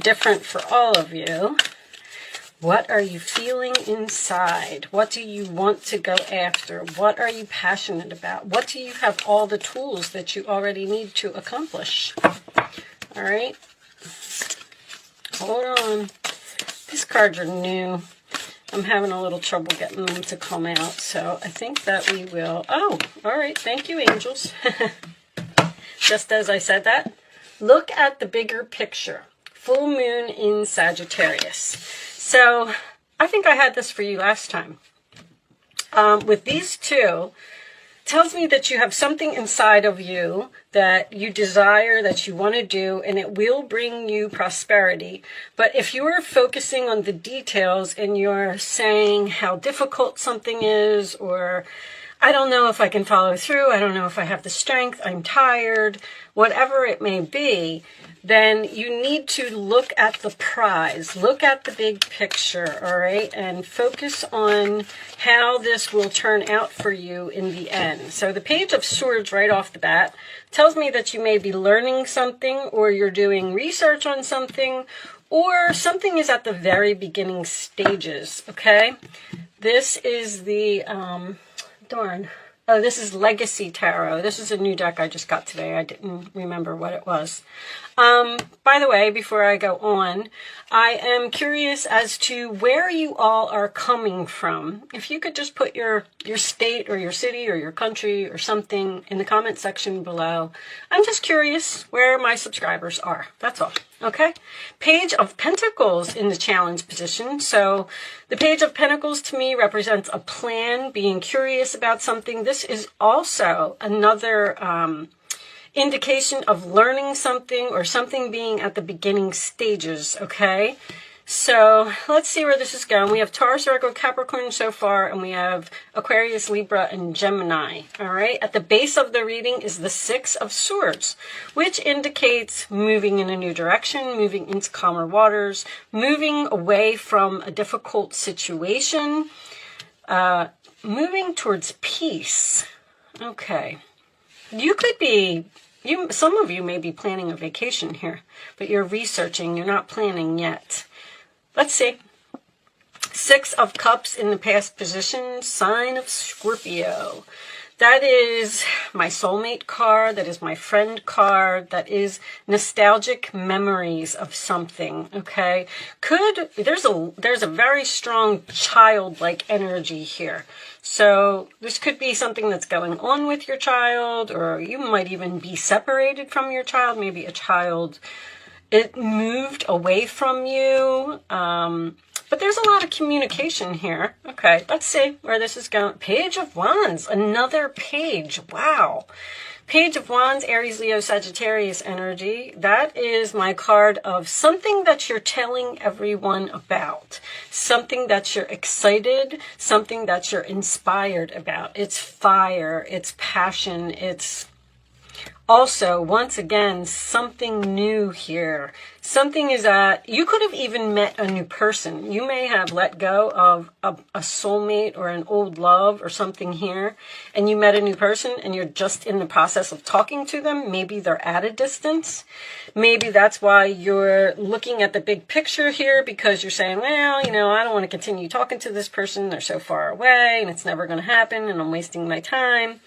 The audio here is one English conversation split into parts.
different for all of you. What are you feeling inside? What do you want to go after? What are you passionate about? What do you have all the tools that you already need to accomplish? All right. Hold on. These cards are new. I'm having a little trouble getting them to come out. So I think that we will. Oh, all right. Thank you, angels. Just as I said that, look at the bigger picture. Full moon in Sagittarius. So I think I had this for you last time. With these two, tells me that you have something inside of you that you desire, that you want to do, and it will bring you prosperity. But if you are focusing on the details and you're saying how difficult something is, or I don't know if I can follow through, I don't know if I have the strength, I'm tired, whatever it may be, then you need to look at the prize, look at the big picture, all right, and focus on how this will turn out for you in the end. So the Page of Swords right off the bat tells me that you may be learning something, or you're doing research on something, or something is at the very beginning stages, okay? This is the, this is Legacy Tarot. This is a new deck I just got today. I didn't remember what it was. By the way, before I go on, I am curious as to where you all are coming from. If you could just put your state or your city or your country or something in the comment section below. I'm just curious where my subscribers are. That's all. Okay? Page of Pentacles in the challenge position. So the Page of Pentacles to me represents a plan, being curious about something. This is also another indication of learning something or something being at the beginning stages, okay? So let's see where this is going. We have Taurus, Virgo, Capricorn so far, and we have Aquarius, Libra, and Gemini, all right? At the base of the reading is the Six of Swords, which indicates moving in a new direction, moving into calmer waters, moving away from a difficult situation, moving towards peace. Okay. You could be, some of you may be planning a vacation here, but you're researching, you're not planning yet. Let's see. Six of Cups in the past position, sign of Scorpio. That is my soulmate card. That is my friend card. That is nostalgic memories of something, okay? There's a very strong childlike energy here. So this could be something that's going on with your child, or you might even be separated from your child. Maybe a child, it moved away from you. But there's a lot of communication here. Okay, let's see where this is going. Page of Wands, another page. Wow. Page of Wands, Aries, Leo, Sagittarius energy. That is my card of something that you're telling everyone about. Something that you're excited, something that you're inspired about. It's fire, it's passion, it's also, once again, something new here. Something is that you could have even met a new person. You may have let go of a soulmate or an old love or something here, and you met a new person and you're just in the process of talking to them. Maybe they're at a distance. Maybe that's why you're looking at the big picture here, because you're saying, well, you know, I don't want to continue talking to this person. They're so far away and it's never going to happen and I'm wasting my time.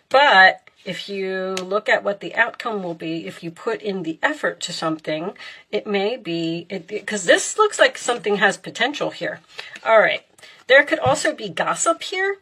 But if you look at what the outcome will be, if you put in the effort to something, it may be, because this looks like something has potential here. All right. There could also be gossip here.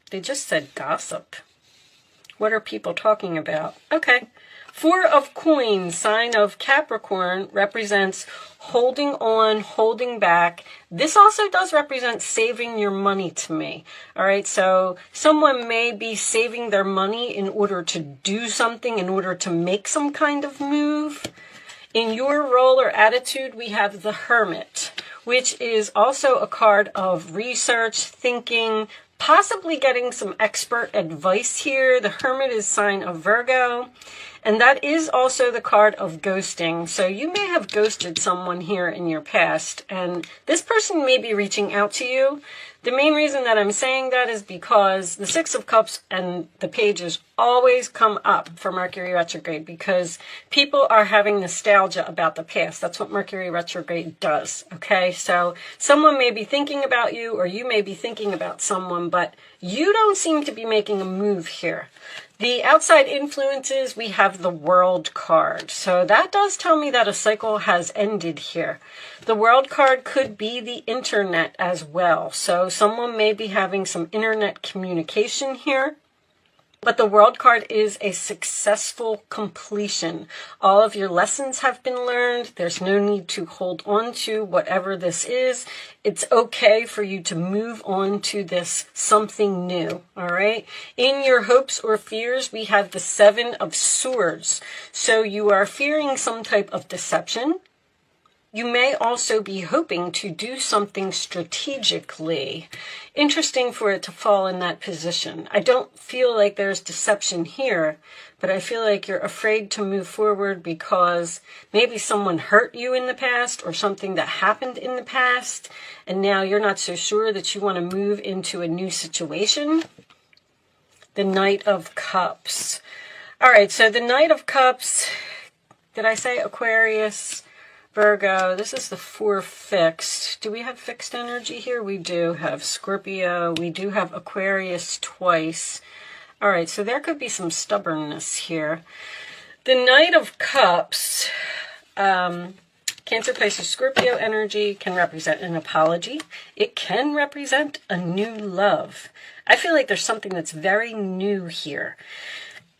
They just said gossip. What are people talking about? Okay. Four of Coins, sign of Capricorn, represents holding on, holding back. This also does represent saving your money to me. All right, so someone may be saving their money in order to do something, in order to make some kind of move. In your role or attitude, we have the Hermit, which is also a card of research, thinking, possibly getting some expert advice here. The Hermit is sign of Virgo. And that is also the card of ghosting. So you may have ghosted someone here in your past, and this person may be reaching out to you. The main reason that I'm saying that is because the Six of Cups and the Pages always come up for Mercury retrograde because people are having nostalgia about the past. That's what Mercury retrograde does, okay? So someone may be thinking about you, or you may be thinking about someone, but you don't seem to be making a move here. The outside influences, we have the World card. So that does tell me that a cycle has ended here. The World card could be the internet as well. So someone may be having some internet communication here. But the World card is a successful completion. All of your lessons have been learned. There's no need to hold on to whatever this is. It's okay for you to move on to this something new, all right? In your hopes or fears, we have the Seven of Swords. So you are fearing some type of deception. You may also be hoping to do something strategically. Interesting for it to fall in that position. I don't feel like there's deception here, but I feel like you're afraid to move forward because maybe someone hurt you in the past or something that happened in the past, and now you're not so sure that you want to move into a new situation. The Knight of Cups. All right, so the Knight of Cups, did I say Aquarius? Virgo, this is the 4 fixed. Do we have fixed energy here? We do have Scorpio. We do have Aquarius twice. All right, so there could be some stubbornness here. The Knight of Cups, Cancer, Pisces, Scorpio energy can represent an apology. It can represent a new love. I feel like there's something that's very new here.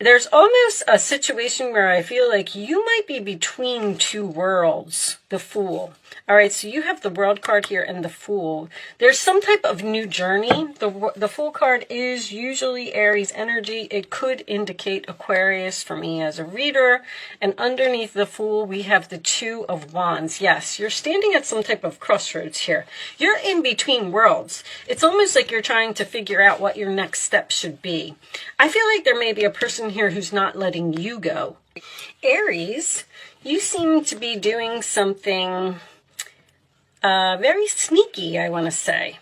There's almost a situation where I feel like you might be between two worlds, the Fool. All right, so you have the World card here and the Fool. There's some type of new journey. The Fool card is usually Aries energy. It could indicate Aquarius for me as a reader. And underneath the Fool, we have the Two of Wands. Yes, you're standing at some type of crossroads here. You're in between worlds. It's almost like you're trying to figure out what your next step should be. I feel like there may be a person here who's not letting you go. Aries, you seem to be doing something very sneaky, I want to say.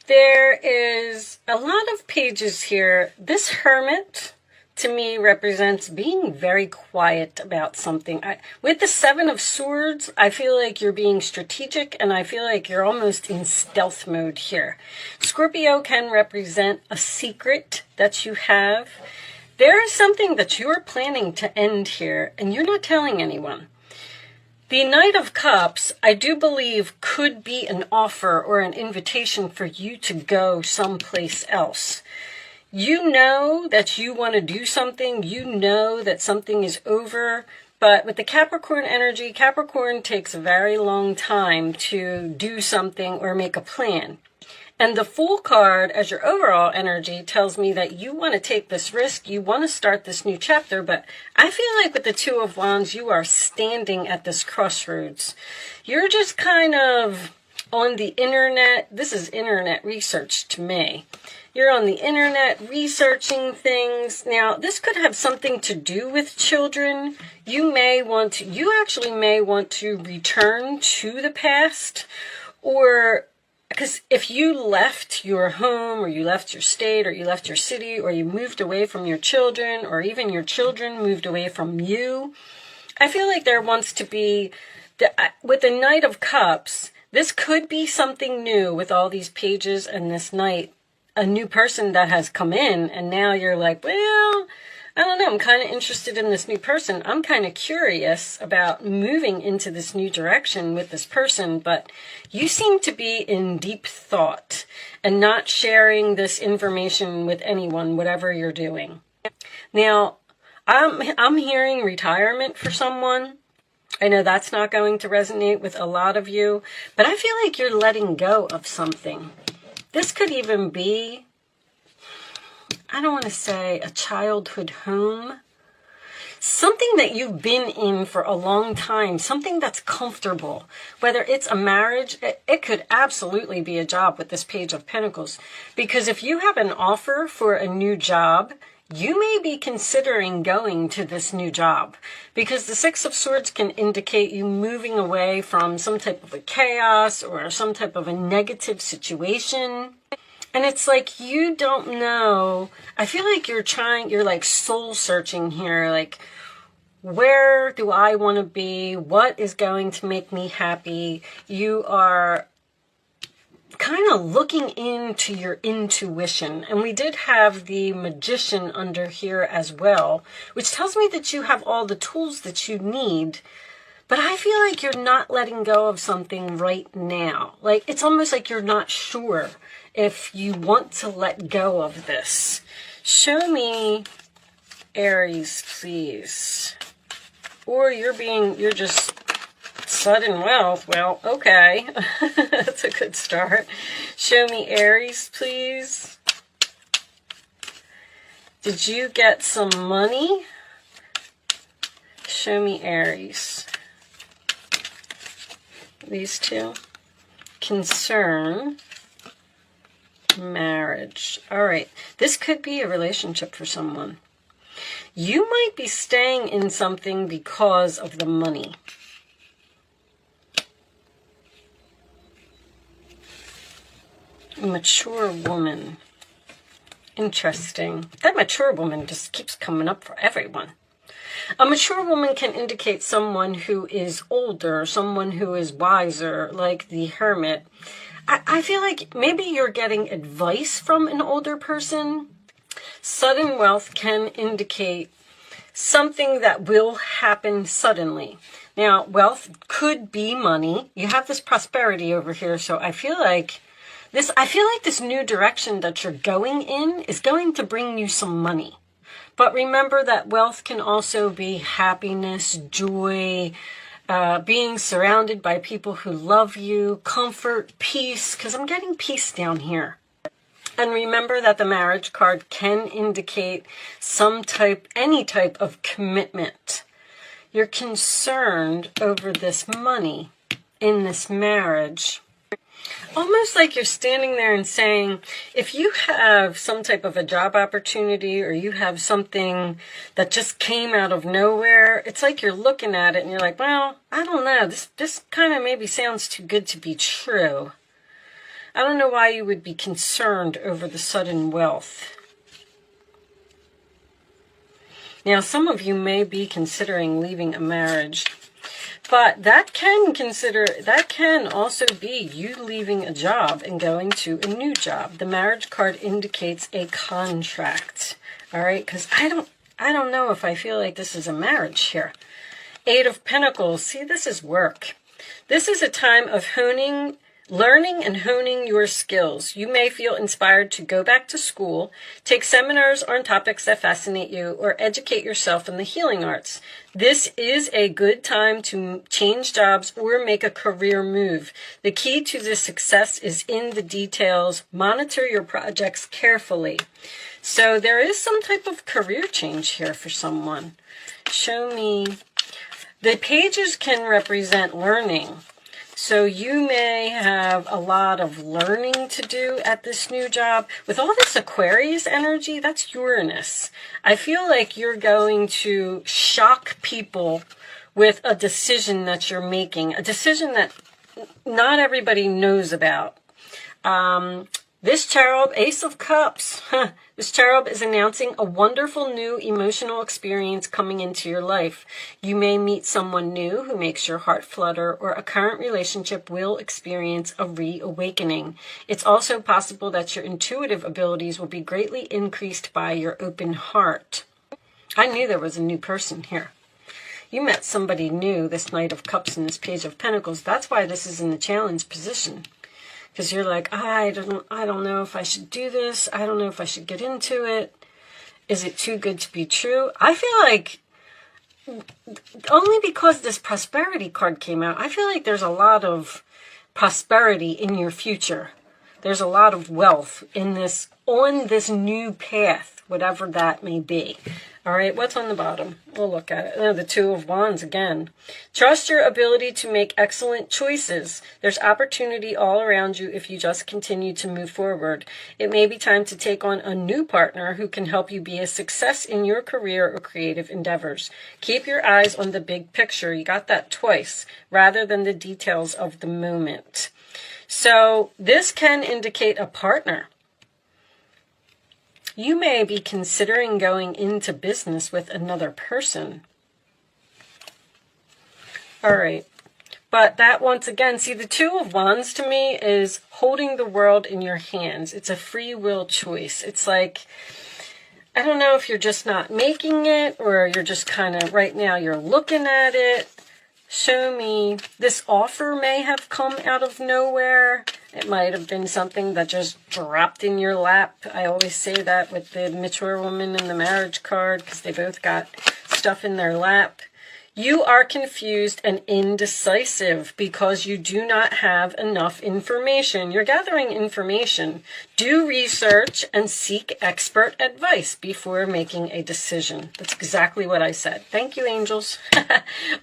There is a lot of pages here. This Hermit, to me, represents being very quiet about something. With the Seven of Swords, I feel like you're being strategic, and I feel like you're almost in stealth mode here. Scorpio can represent a secret that you have. There is something that you're planning to end here, and you're not telling anyone. The Knight of Cups, I do believe, could be an offer or an invitation for you to go someplace else. You know that you want to do something. You know that something is over. But with the Capricorn energy, Capricorn takes a very long time to do something or make a plan. And the Fool card, as your overall energy, tells me that you want to take this risk, you want to start this new chapter, but I feel like with the Two of Wands, you are standing at this crossroads. You're just kind of on the internet. This is internet research to me. You're on the internet researching things. Now, this could have something to do with children. You actually may want to return to the past, or because if you left your home, or you left your state, or you left your city, or you moved away from your children, or even your children moved away from you, I feel like there wants to be, with the Knight of Cups, this could be something new with all these pages and this Knight, a new person that has come in, and now you're like, well, I don't know, I'm kind of interested in this new person. I'm kind of curious about moving into this new direction with this person, but you seem to be in deep thought and not sharing this information with anyone, whatever you're doing. Now, I'm hearing retirement for someone. I know that's not going to resonate with a lot of you, but I feel like you're letting go of something. This could even be, I don't want to say a childhood home, something that you've been in for a long time, something that's comfortable, whether it's a marriage. It could absolutely be a job with this Page of Pentacles, because if you have an offer for a new job, you may be considering going to this new job, because the Six of Swords can indicate you moving away from some type of a chaos or some type of a negative situation. And it's like, you don't know. I feel like you're like soul searching here. Like, where do I want to be? What is going to make me happy? You are kind of looking into your intuition. And we did have the Magician under here as well, which tells me that you have all the tools that you need. But I feel like you're not letting go of something right now. Like, it's almost like you're not sure if you want to let go of this. Show me Aries, please. Or you're just sudden wealth. Well, okay. That's a good start. Show me Aries, please. Did you get some money? Show me Aries. These two. Concern. Marriage. All right. This could be a relationship for someone. You might be staying in something because of the money. A mature woman. Interesting. That mature woman just keeps coming up for everyone. A mature woman can indicate someone who is older, someone who is wiser, like the Hermit. I feel like maybe you're getting advice from an older person. Sudden wealth can indicate something that will happen suddenly. Now, wealth could be money. You have this prosperity over here, so I feel like this new direction that you're going in is going to bring you some money. But remember that wealth can also be happiness, joy, being surrounded by people who love you, comfort, peace, because I'm getting peace down here. And remember that the marriage card can indicate any type of commitment. You're concerned over this money in this marriage. Almost like you're standing there and saying, if you have some type of a job opportunity or you have something that just came out of nowhere, it's like you're looking at it and you're like, well, I don't know. This kind of maybe sounds too good to be true. I don't know why you would be concerned over the sudden wealth. Now, some of you may be considering leaving a marriage, but that can also be you leaving a job and going to a new job. The marriage card indicates a contract. All right, because I don't know if I feel like this is a marriage here. Eight of Pentacles. See, this is work. This is a time of learning and honing your skills. You may feel inspired to go back to school, take seminars on topics that fascinate you, or educate yourself in the healing arts. This is a good time to change jobs or make a career move. The key to this success is in the details. Monitor your projects carefully. So there is some type of career change here for someone. Show me. The pages can represent learning. So you may have a lot of learning to do at this new job. With all this Aquarius energy, that's Uranus. I feel like you're going to shock people with a decision that you're making, a decision that not everybody knows about. This cherub, Ace of Cups, this cherub is announcing a wonderful new emotional experience coming into your life. You may meet someone new who makes your heart flutter, or a current relationship will experience a reawakening. It's also possible that your intuitive abilities will be greatly increased by your open heart. I knew there was a new person here. You met somebody new, this Knight of Cups and this Page of Pentacles. That's why this is in the challenge position. Because you're like, I don't know if I should do this. I don't know if I should get into it. Is it too good to be true? I feel like, only because this prosperity card came out, I feel like there's a lot of prosperity in your future. There's a lot of wealth on this new path whatever that may be. All right, what's on the bottom? We'll look at it. Oh, the Two of Wands again. Trust your ability to make excellent choices. There's opportunity all around you if you just continue to move forward. It may be time to take on a new partner who can help you be a success in your career or creative endeavors. Keep your eyes on the big picture. You got that twice, rather than the details of the moment. So this can indicate a partner. You may be considering going into business with another person. All right. But that, once again, see, the Two of Wands to me is holding the world in your hands. It's a free will choice. It's like, I don't know if you're just not making it, or you're just kind of, right now, you're looking at it. Show me. This offer may have come out of nowhere. It might have been something that just dropped in your lap. I always say that with the mature woman and the marriage card, because they both got stuff in their lap. You are confused and indecisive because you do not have enough information. You're gathering information. Do research and seek expert advice before making a decision. That's exactly what I said. Thank you, angels.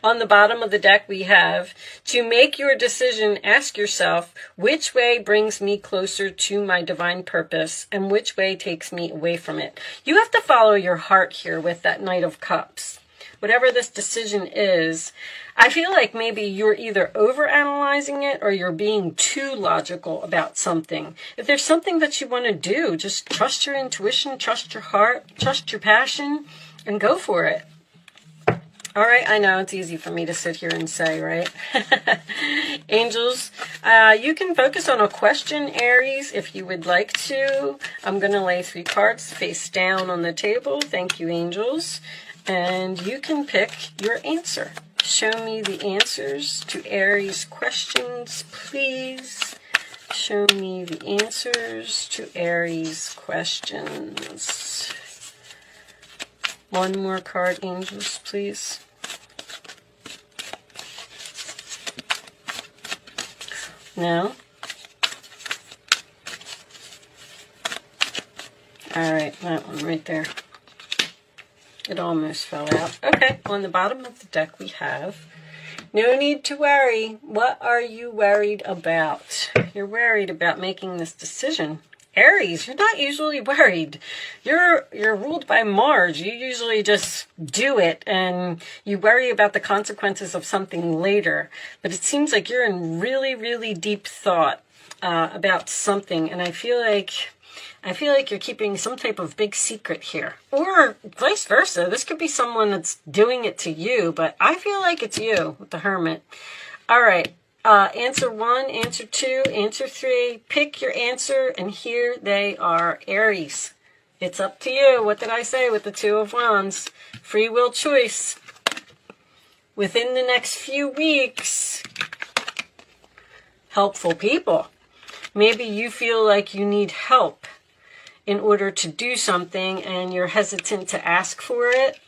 On the bottom of the deck, we have, to make your decision, ask yourself, which way brings me closer to my divine purpose and which way takes me away from it? You have to follow your heart here with that Knight of Cups. Whatever this decision is, I feel like maybe you're either overanalyzing it or you're being too logical about something. If there's something that you want to do, just trust your intuition, trust your heart, trust your passion, and go for it. All right, I know it's easy for me to sit here and say, right? Angels, you can focus on a question, Aries, if you would like to. I'm going to lay 3 cards face down on the table. Thank you, angels. And you can pick your answer. Show me the answers to Aries questions, please. Show me the answers to Aries questions. One more card, angels, please. No? All right, that one right there. It almost fell out. Okay, on the bottom of the deck we have, no need to worry. What are you worried about? You're worried about making this decision. Aries, you're not usually worried. You're ruled by Mars. You usually just do it and you worry about the consequences of something later. But it seems like you're in really, really deep thought about something, and I feel like you're keeping some type of big secret here. Or vice versa. This could be someone that's doing it to you, but I feel like it's you with the Hermit. All right. Answer 1, answer 2, answer 3. Pick your answer, and here they are, Aries. It's up to you. What did I say with the Two of Wands? Free will choice. Within the next few weeks, helpful people. Maybe you feel like you need help in order to do something and you're hesitant to ask for it.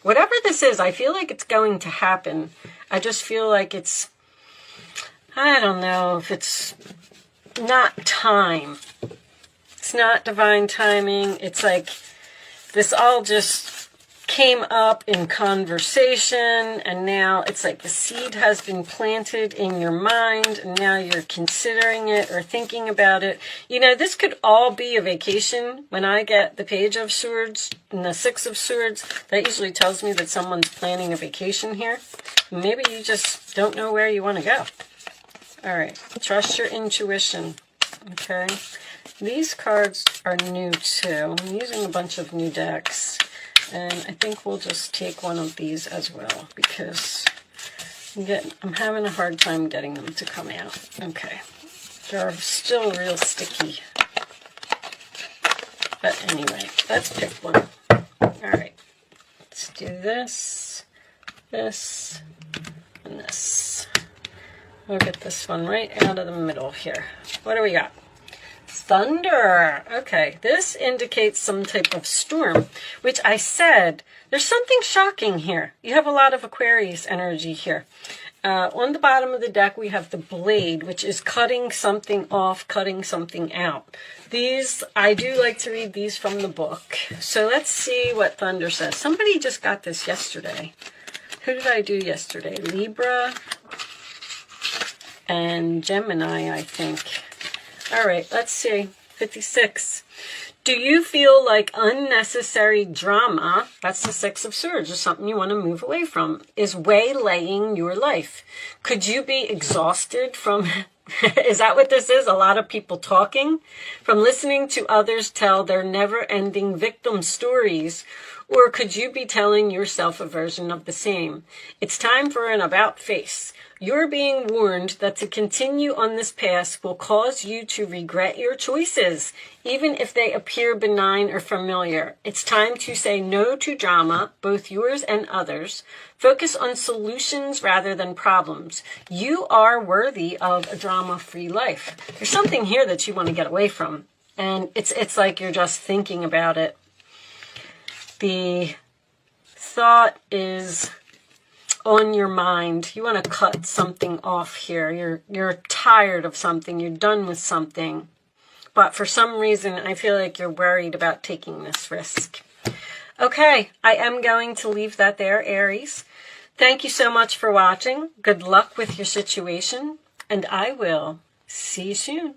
Whatever this is, I feel like it's going to happen. I just feel like it's, I don't know if it's not time. It's not divine timing. It's like this all just came up in conversation, and now it's like the seed has been planted in your mind, and now you're considering it or thinking about it. You know, this could all be a vacation. When I get the Page of Swords and the Six of Swords, that usually tells me that someone's planning a vacation here. Maybe you just don't know where you want to go. All right, trust your intuition, okay? These cards are new too. I'm using a bunch of new decks. And I think we'll just take one of these as well, because I'm having a hard time getting them to come out. Okay. They're still real sticky. But anyway, let's pick one. All right. Let's do this, this, and this. We'll get this one right out of the middle here. What do we got? Thunder. Okay, this indicates some type of storm, which I said, there's something shocking here. You have a lot of Aquarius energy here. On the bottom of the deck, we have the blade, which is cutting something off, cutting something out. These, I do like to read these from the book. So let's see what Thunder says. Somebody just got this yesterday. Who did I do yesterday? Libra and Gemini, I think. All right, let's see. 56. Do you feel like unnecessary drama, that's the Six of Swords, or something you want to move away from, is waylaying your life? Could you be exhausted from, is that what this is? A lot of people talking? From listening to others tell their never-ending victim stories? Or could you be telling yourself a version of the same? It's time for an about face. You're being warned that to continue on this path will cause you to regret your choices, even if they appear benign or familiar. It's time to say no to drama, both yours and others. Focus on solutions rather than problems. You are worthy of a drama-free life. There's something here that you want to get away from, and it's like you're just thinking about it. The thought is on your mind. You want to cut something off here. You're tired of something. You're done with something. But for some reason, I feel like you're worried about taking this risk. Okay, I am going to leave that there, Aries. Thank you so much for watching. Good luck with your situation, and I will see you soon.